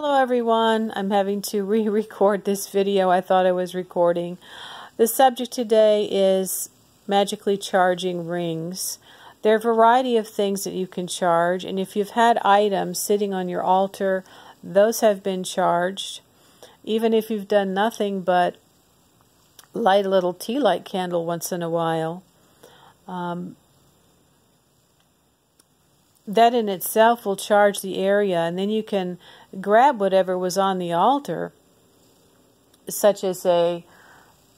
Hello everyone, I'm having to re-record this video I thought I was recording. The subject today is magically charging rings. There are a variety of things that you can charge, and if you've had items sitting on your altar, those have been charged. Even if you've done nothing but light a little tea light candle once in a while, that in itself will charge the area, and then you can grab whatever was on the altar, such as a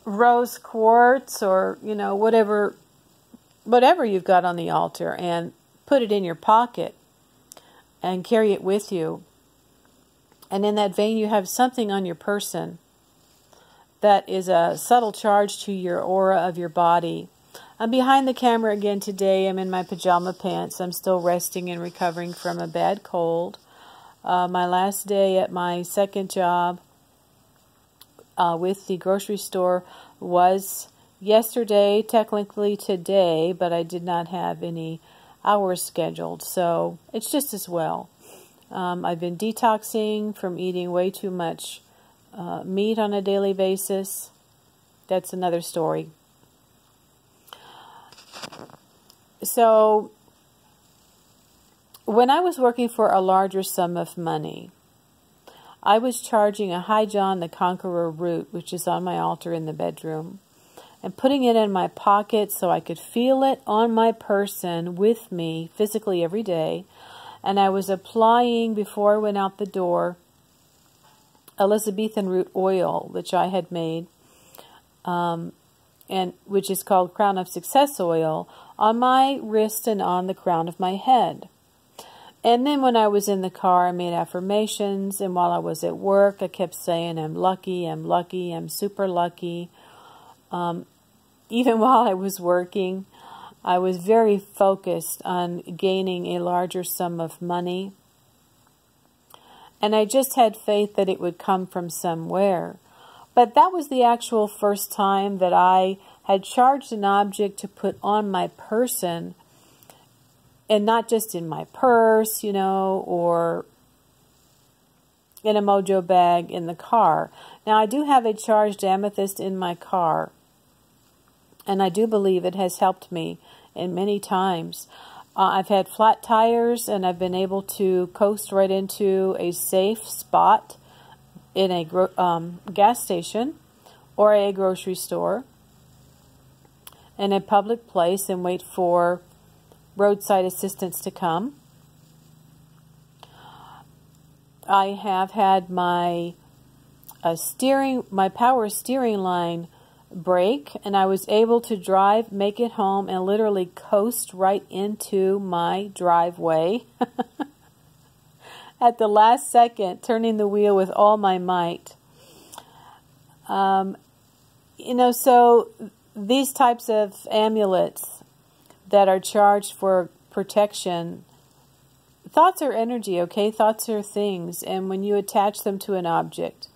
rose quartz or whatever you've got on the altar, and put it in your pocket and carry it with you. And in that vein, you have something on your person that is a subtle charge to your aura of your body. I'm behind the camera again today. I'm in my pajama pants. I'm still resting and recovering from a bad cold. My last day at my second job with the grocery store was yesterday, technically today, but I did not have any hours scheduled, so it's just as well. I've been detoxing from eating way too much meat on a daily basis. That's another story. So, when I was working for a larger sum of money, I was charging a High John the Conqueror root, which is on my altar in the bedroom, and putting it in my pocket so I could feel it on my person with me physically every day. And I was applying, before I went out the door, Elizabethan root oil, which I had made, and which is called Crown of Success oil, on my wrist and on the crown of my head. And then when I was in the car, I made affirmations, and while I was at work, I kept saying, I'm lucky, I'm super lucky. Even while I was working, I was very focused on gaining a larger sum of money. And I just had faith that it would come from somewhere. But that was the actual first time that I had charged an object to put on my person, and not just in my purse, or in a mojo bag in the car. Now, I do have a charged amethyst in my car, and I do believe it has helped me in many times. I've had flat tires, and I've been able to coast right into a safe spot in a gas station or a grocery store, in a public place, and wait for roadside assistance to come. I have had my power steering line break, and I was able to drive, make it home, and literally coast right into my driveway at the last second, turning the wheel with all my might. So these types of amulets that are charged for protection, thoughts are energy, okay? Thoughts are things, and when you attach them to an object,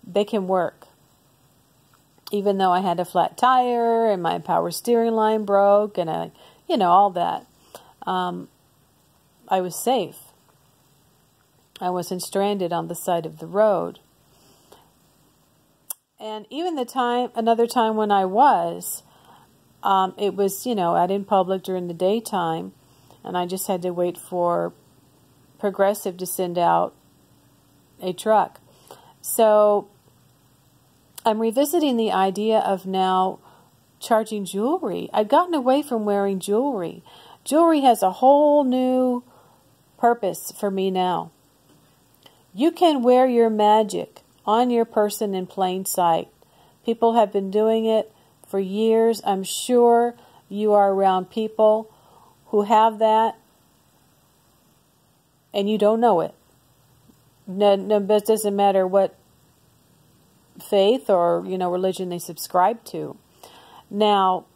they can work. Even though I had a flat tire and my power steering line broke and all that, I was safe. I wasn't stranded on the side of the road. And even another time when I was, it was, out in public during the daytime, and I just had to wait for Progressive to send out a truck. So I'm revisiting the idea of now charging jewelry. I've gotten away from wearing jewelry. Jewelry has a whole new purpose for me now. You can wear your magic on your person in plain sight. People have been doing it for years. I'm sure you are around people who have that, and you don't know it. No, it doesn't matter what faith or religion they subscribe to. Now,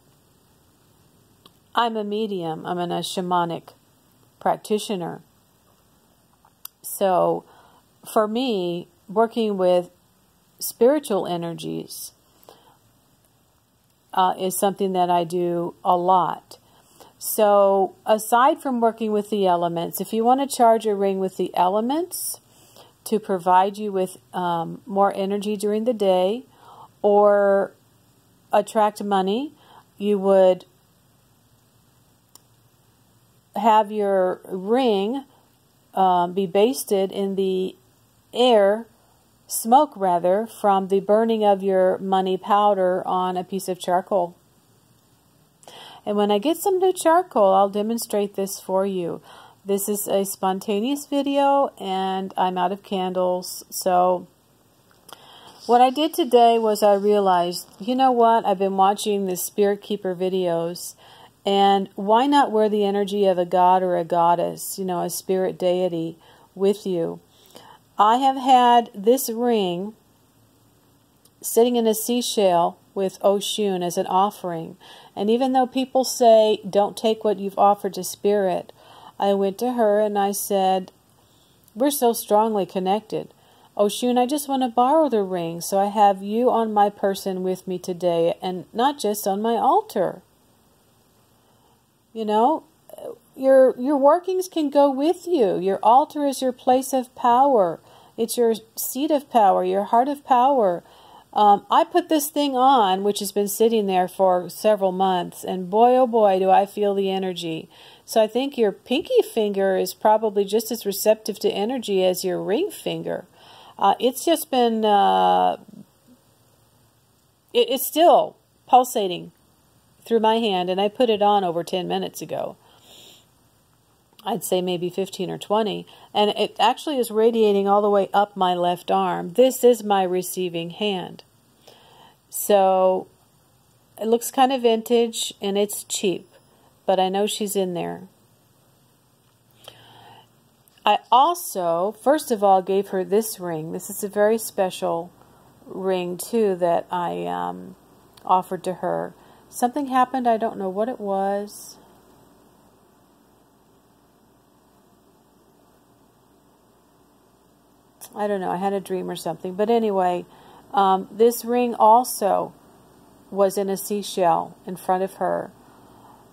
I'm a medium. I'm a shamanic practitioner. So, for me, working with spiritual energies is something that I do a lot. So aside from working with the elements, if you want to charge a ring with the elements, to provide you with more energy during the day or attract money. You would have your ring be basted in the air, smoke rather, from the burning of your money powder on a piece of charcoal. And when I get some new charcoal, I'll demonstrate this for you. This is a spontaneous video and I'm out of candles. So what I did today was I realized, you know what, I've been watching the Spirit Keeper videos, and why not wear the energy of a god or a goddess, you know, a spirit deity with you. I have had this ring sitting in a seashell with Oshun as an offering. And even though people say, don't take what you've offered to Spirit, I went to her and I said, we're so strongly connected. Oshun, I just want to borrow the ring, so I have you on my person with me today, and not just on my altar. You know, your workings can go with you. Your altar is your place of power. It's your seat of power, your heart of power. I put this thing on, which has been sitting there for several months, and boy, oh boy, do I feel the energy. So I think your pinky finger is probably just as receptive to energy as your ring finger. It's just been, it's still pulsating through my hand, and I put it on over 10 minutes ago. I'd say maybe 15 or 20, and it actually is radiating all the way up my left arm. This is my receiving hand. So it looks kind of vintage, and it's cheap, but I know she's in there. I also, first of all, gave her this ring. This is a very special ring, too, that I offered to her. Something happened. I don't know what it was. I don't know. I had a dream or something. But anyway, this ring also was in a seashell in front of her.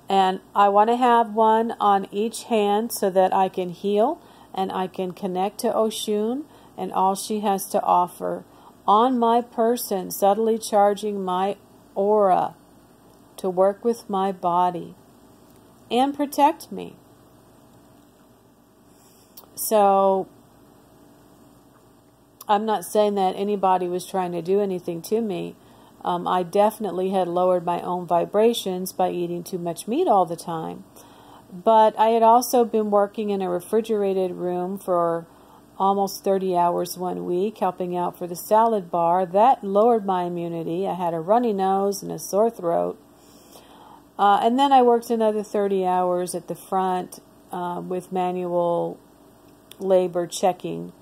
And I want to have one on each hand so that I can heal and I can connect to Oshun and all she has to offer on my person, subtly charging my aura to work with my body and protect me. So I'm not saying that anybody was trying to do anything to me. I definitely had lowered my own vibrations by eating too much meat all the time. But I had also been working in a refrigerated room for almost 30 hours one week, helping out for the salad bar. That lowered my immunity. I had a runny nose and a sore throat. And then I worked another 30 hours at the front with manual labor checking.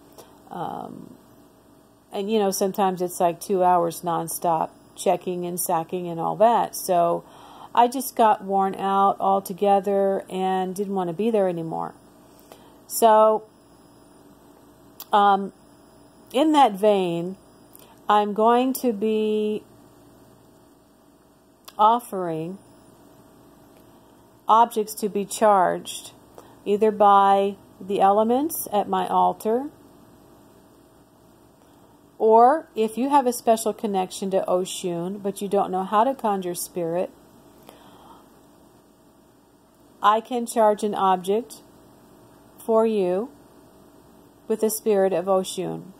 And, you know, sometimes it's like 2 hours nonstop checking and sacking and all that. So I just got worn out altogether and didn't want to be there anymore. So in that vein, I'm going to be offering objects to be charged either by the elements at my altar, or if you have a special connection to Oshun but you don't know how to conjure spirit, I can charge an object for you with the spirit of Oshun.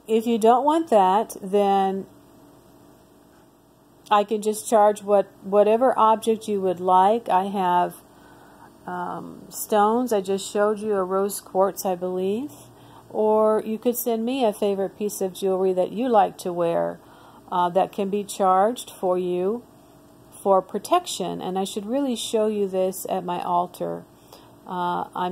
If you don't want that, then I can just charge whatever object you would like. I have stones. I just showed you a rose quartz, I believe. Or you could send me a favorite piece of jewelry that you like to wear that can be charged for you for protection. And I should really show you this at my altar. I'm